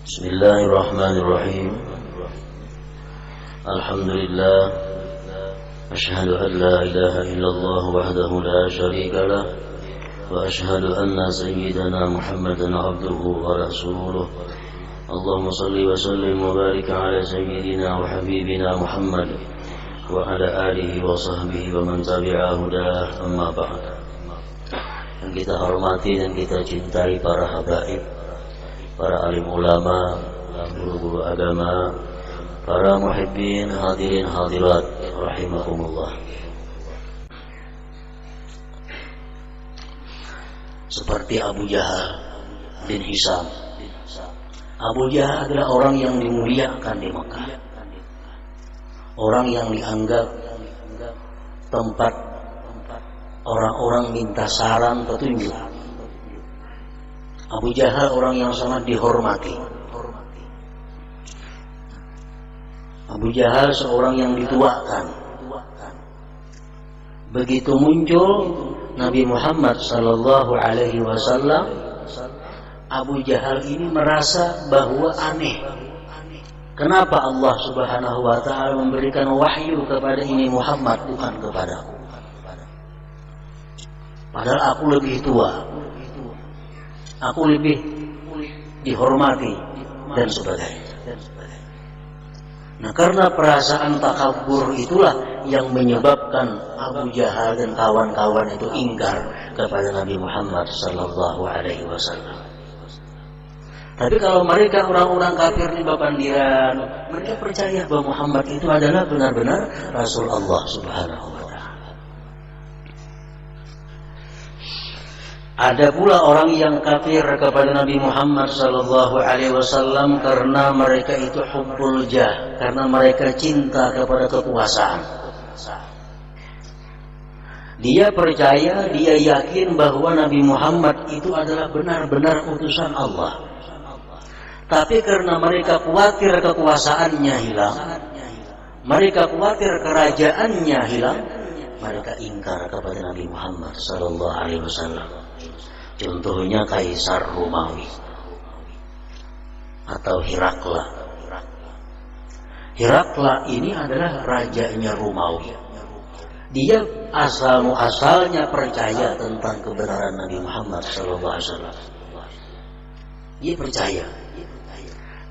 Bismillahirrahmanirrahim. Alhamdulillah. Ashhadu an la ilaha illallah wahdahu la syarika lah. Wa ashhadu anna sayyidana Muhammadan abduhu wa rasuluh. Allahumma salli wa sallim wa barik ala sayyidina wa habibina Muhammad wa ala alihi wa sahbihi wa man tabi'ahu dah, amma ba'd. Yang kita hormati dan kita cintai para habaib, para alim ulama, guru-guru agama, para muhibbin, hadirin hadirat rahimakumullah. Seperti Abu Jahal bin Hisham. Abu Jahal adalah orang yang dimuliakan di Mekah, orang yang dianggap tempat orang-orang minta saran petunjuk. Abu Jahal orang yang sangat dihormati. Abu Jahal seorang yang dituakan. Begitu muncul Nabi Muhammad sallallahu alaihi wasallam, Abu Jahal ini merasa bahwa aneh. Kenapa Allah Subhanahu wa taala memberikan wahyu kepada ini Muhammad bukan kepadaku? Padahal aku lebih tua, aku lebih dihormati dan sebagainya. Nah, karena perasaan takabur itulah yang menyebabkan Abu Jahal dan kawan-kawan itu ingkar kepada Nabi Muhammad sallallahu alaihi wasallam. Tapi kalau mereka orang-orang kafir di bapandiran, mereka percaya bahwa Muhammad itu adalah benar-benar Rasul Allah Subhanahu wa taala. Ada pula orang yang kafir kepada Nabi Muhammad sallallahu alaihi wasallam karena mereka itu hubbul jah, karena mereka cinta kepada kekuasaan. Dia percaya, dia yakin bahwa Nabi Muhammad itu adalah benar-benar utusan Allah. Tapi karena mereka khawatir kekuasaannya hilang, mereka khawatir kerajaannya hilang, mereka ingkar kepada Nabi Muhammad sallallahu alaihi wasallam. Contohnya Kaisar Romawi atau Herakla. Herakla ini adalah rajanya Romawi. Dia asal-muasalnya percaya tentang kebenaran Nabi Muhammad sallallahu alaihi wasallam. Dia percaya.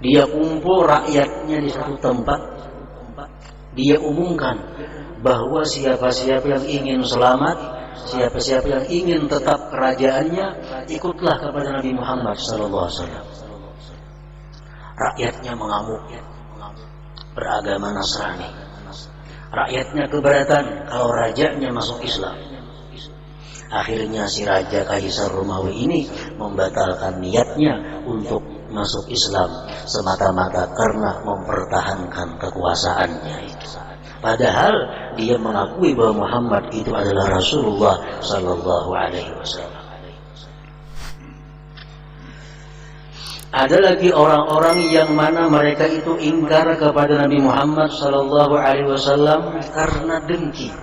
Dia kumpul rakyatnya di satu tempat. Dia umumkan bahwa siapa-siapa yang ingin selamat, siapa-siapa yang ingin tetap kerajaannya, ikutlah kepada Nabi Muhammad sallallahu alaihi wasallam. Rakyatnya mengamuk, beragama Nasrani. Rakyatnya keberatan kalau rajanya masuk Islam. Akhirnya si raja Kaisar Romawi ini membatalkan niatnya untuk masuk Islam semata-mata karena mempertahankan kekuasaannya itu. Padahal dia mengakui bahwa Muhammad itu adalah Rasulullah sallallahu alaihi wasallam. Ada lagi orang-orang yang mana mereka itu ingkar kepada Nabi Muhammad sallallahu alaihi wasallam karena dengki.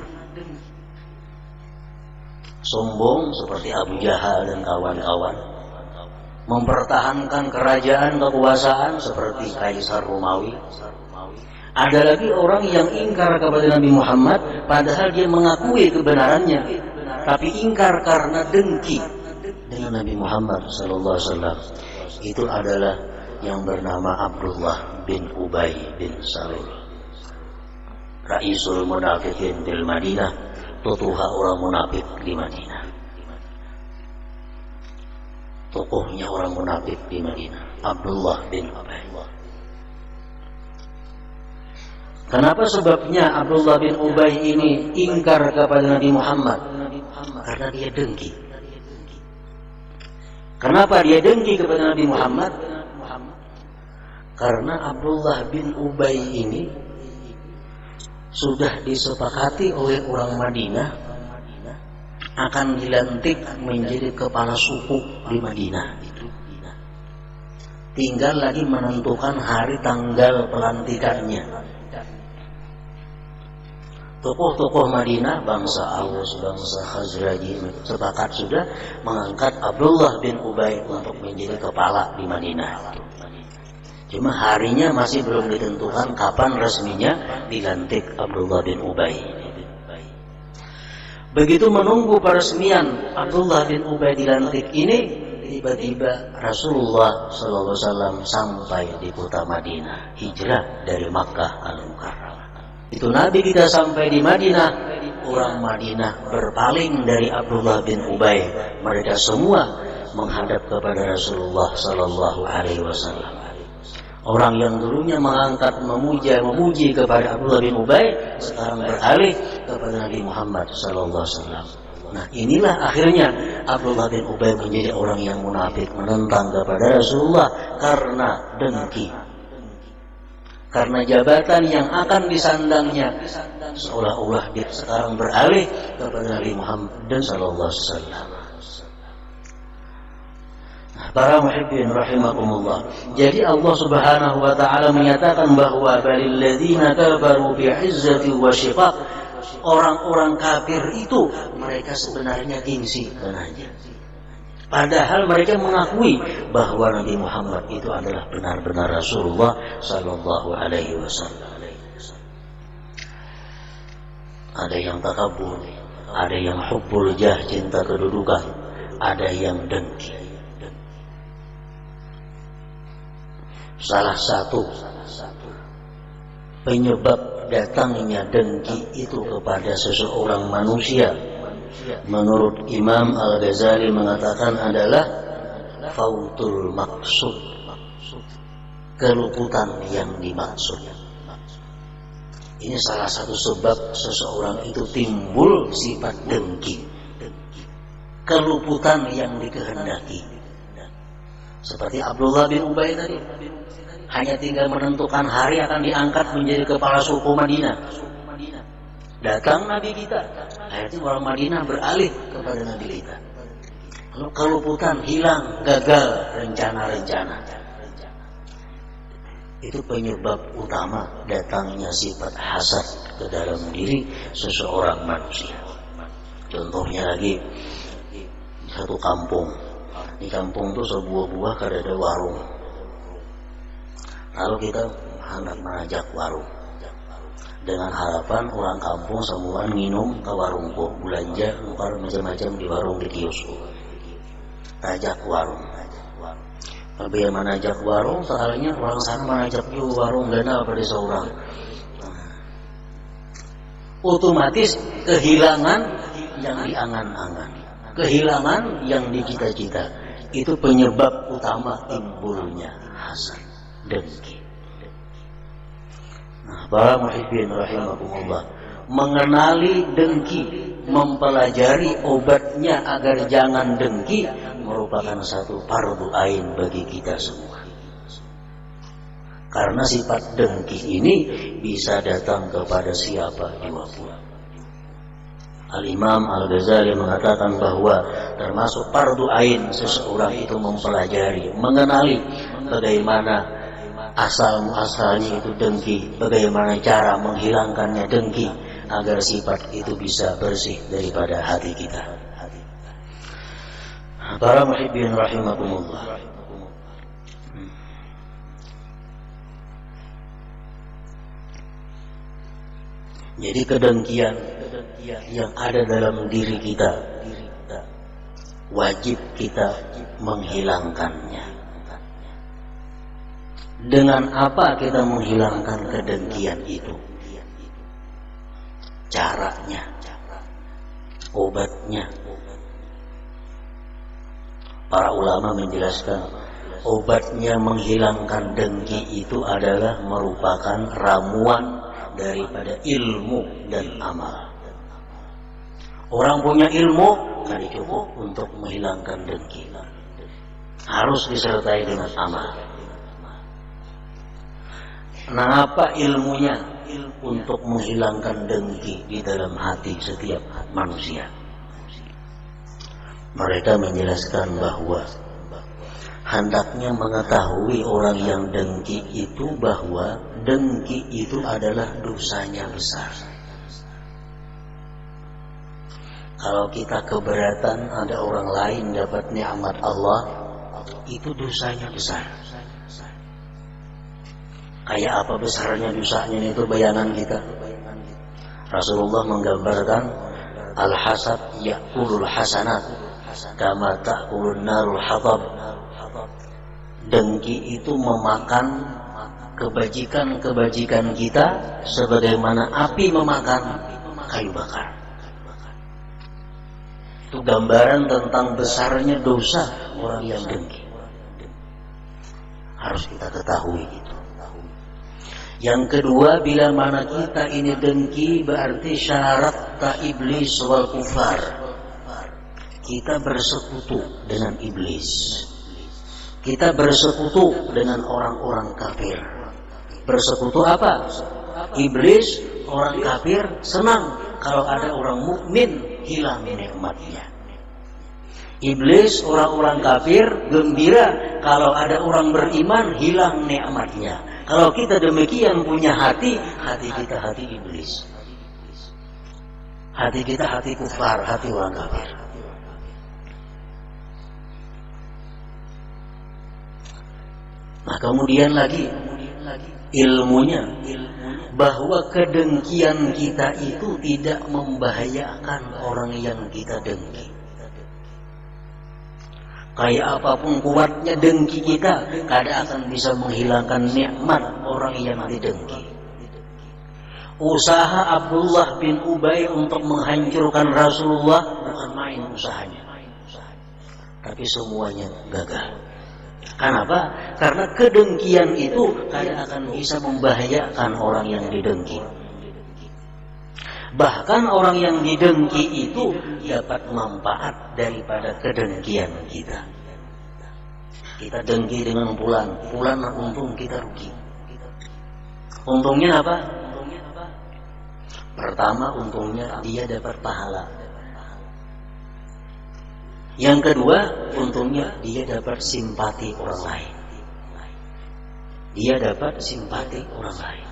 Sombong seperti Abu Jahal dan kawan-kawan. Mempertahankan kerajaan kekuasaan seperti Kaisar Romawi. Ada lagi orang yang ingkar kepada Nabi Muhammad padahal dia mengakui kebenarannya, tapi ingkar karena dengki dengan Nabi Muhammad sallallahu alaihi wasallam. Itu adalah yang bernama Abdullah bin Ubay bin Salul, Raisul Munafiqin di Madinah, tokoh orang munafik di Madinah. Tokohnya orang munafik di Madinah, Abdullah bin Ubay. Kenapa sebabnya Abdullah bin Ubay ini ingkar kepada Nabi Muhammad? Karena dia dengki. Kenapa dia dengki kepada Nabi Muhammad? Karena Abdullah bin Ubay ini sudah disepakati oleh orang Madinah akan dilantik menjadi kepala suku di Madinah. Tinggal lagi menentukan hari tanggal pelantikannya. Tokoh-tokoh Madinah, bangsa Aus, bangsa Khazraji sepakat sudah mengangkat Abdullah bin Ubay untuk menjadi kepala di Madinah. Cuma harinya masih belum ditentukan kapan resminya dilantik Abdullah bin Ubay. Begitu menunggu peresmian Abdullah bin Ubay dilantik ini, tiba-tiba Rasulullah SAW sampai di kota Madinah, hijrah dari Makkah Al-Mukarramah. Itu Nabi kita sampai di Madinah, orang Madinah berpaling dari Abdullah bin Ubay. Mereka semua menghadap kepada Rasulullah SAW. Orang yang dulunya mengangkat, memuji kepada Abdullah bin Ubay, sekarang beralih kepada Nabi Muhammad SAW. Nah, inilah akhirnya Abdullah bin Ubay menjadi orang yang munafik, menentang kepada Rasulullah karena dengki, karena jabatan yang akan disandangnya. Seolah-olah dia sekarang beralih kepada Nabi Muhammad SAW. Para muhibbin rahimakumullah. Jadi Allah Subhanahu wa taala menyatakan bahwa balil ladzina kafaru bi izzati wa shiqaq. Orang-orang kafir itu mereka sebenarnya gengsi saja. Padahal mereka mengakui bahwa Nabi Muhammad itu adalah benar-benar Rasulullah sallallahu alaihi wasallam. Ada yang takabur, ada yang hubbul jah, cinta kedudukan, ada yang dengki. Salah satu penyebab datangnya dengki itu kepada seseorang manusia, menurut Imam Al-Ghazali mengatakan adalah fautul maksud, keluputan yang dimaksud. Ini salah satu sebab seseorang itu timbul sifat dengki, keluputan yang dikehendaki. Seperti Abdullah bin Ubay tadi, hanya tinggal menentukan hari akan diangkat menjadi kepala suku Madinah. Datang Nabi kita, akhirnya orang Madinah beralih kepada Nabi kita. Lalu keluputan, hilang, gagal rencana-rencana. Itu penyebab utama datangnya sifat hasad ke dalam diri seseorang manusia. Contohnya lagi, satu kampung. Di kampung itu sebuah ada warung. Lalu kita hendak mengajak warung dengan harapan orang kampung semua minum ke warungku, belanja nukar macam-macam di warung di kiosku. Ajak warung. Tapi yang menajak warung, soalnya orang sana menajak juga warung dan apa di seorang. Otomatis kehilangan yang diangan-angan, kehilangan yang dicita-cita. Itu penyebab utama timbulnya hasad, dengki. Nah, para muhibbin rahimakumullah, mengenali dengki, mempelajari obatnya agar jangan dengki merupakan satu fardu ain bagi kita semua. Karena sifat dengki ini bisa datang kepada siapa juga pun. Al-Imam Al-Ghazali mengatakan bahwa termasuk fardu ain seseorang itu mempelajari, mengenali bagaimana asal-muasalnya itu dengki, bagaimana cara menghilangkannya dengki agar sifat itu bisa bersih daripada hati kita. Para muhibbin rahimakumullah. Jadi kedengkian yang ada dalam diri kita wajib kita menghilangkannya. Dengan apa kita menghilangkan kedengkian itu? Caranya, obatnya. Para ulama menjelaskan obatnya menghilangkan dengki itu adalah merupakan ramuan daripada ilmu dan amal. Orang punya ilmu kan cukup untuk menghilangkan dengki. Harus disertai dengan amal. Nah, apa ilmunya untuk menghilangkan dengki di dalam hati setiap manusia? Mereka menjelaskan bahwa hendaknya mengetahui orang yang dengki itu bahwa dengki itu adalah dosanya besar. Kalau kita keberatan ada orang lain dapat nikmat Allah, itu dosanya besar. Kayak apa besarnya dosanya itu bayangan kita. Rasulullah menggambarkan al-hasad ya'kulul hasanat kama ta'kulun narul hatab. Dengki itu memakan kebajikan-kebajikan kita sebagaimana api memakan kayu bakar. Itu gambaran tentang besarnya dosa orang yang dengki. Harus kita ketahui itu. Yang kedua, bila mana kita ini dengki berarti syarat ta iblis wal kufar. Kita bersekutu dengan iblis. Kita bersekutu dengan orang-orang kafir. Bersekutu apa? Iblis, orang kafir senang kalau ada orang mukmin hilang nikmatnya. Iblis, orang-orang kafir gembira kalau ada orang beriman hilang nikmatnya. Kalau kita demikian punya hati kita hati iblis. Hati kita hati kufar, hati orang kafir. Nah kemudian lagi ilmunya bahwa kedengkian kita itu tidak membahayakan orang yang kita dengki. Kayak apapun kuatnya dengki kita, kada akan bisa menghilangkan nikmat orang yang didengki. Usaha Abdullah bin Ubay untuk menghancurkan Rasulullah bukan main usahanya, tapi semuanya gagal. Kenapa? Karena kedengkian itu kada akan bisa membahayakan orang yang didengki. Bahkan orang yang didengki itu dapat manfaat daripada kedengkian kita. Kita dengki dengan fulan untung kita rugi. Untungnya apa? Pertama, untungnya dia dapat pahala. Yang kedua, untungnya dia dapat simpati orang lain. Dia dapat simpati orang lain.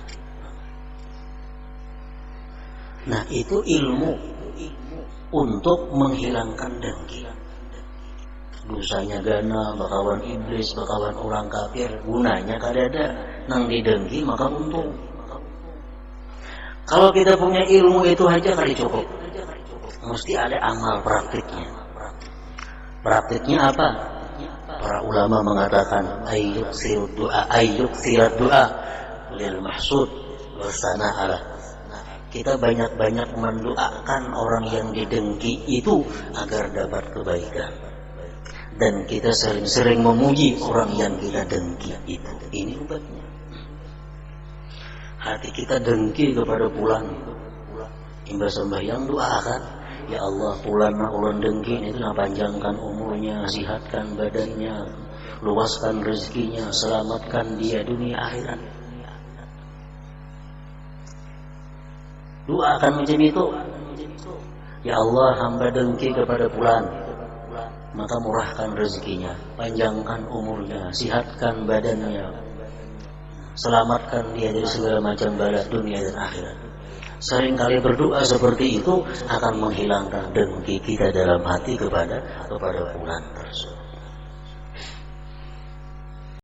Nah, itu ilmu untuk menghilangkan dengki. Dosanya gana, bakawan iblis, bakawan orang kafir, gunanya kadada nang didengki maka untung. Kalau kita punya ilmu itu aja kali cukup. Mesti ada amal praktiknya. Praktiknya apa? Para ulama mengatakan ayyuk sirat doa lil mahsud wasana'ala. Kita banyak-banyak mendoakan orang yang didengki itu agar dapat kebaikan. Dan kita sering-sering memuji orang yang kita dengki itu. Ini obatnya. Hati kita dengki kepada fulan. Imbas sembahyang doakan, ya Allah fulan na ulan dengki itu na panjangkan umurnya, sihatkan badannya, luaskan rezekinya, selamatkan dia dunia akhirat. Doakan macam itu. Ya Allah, hamba dengki kepada fulan, maka murahkan rezekinya, panjangkan umurnya, sihatkan badannya, selamatkan dia dari segala macam bala dunia dan akhirat. Seringkali berdoa seperti itu akan menghilangkan dengki kita dalam hati kepada fulan tersebut.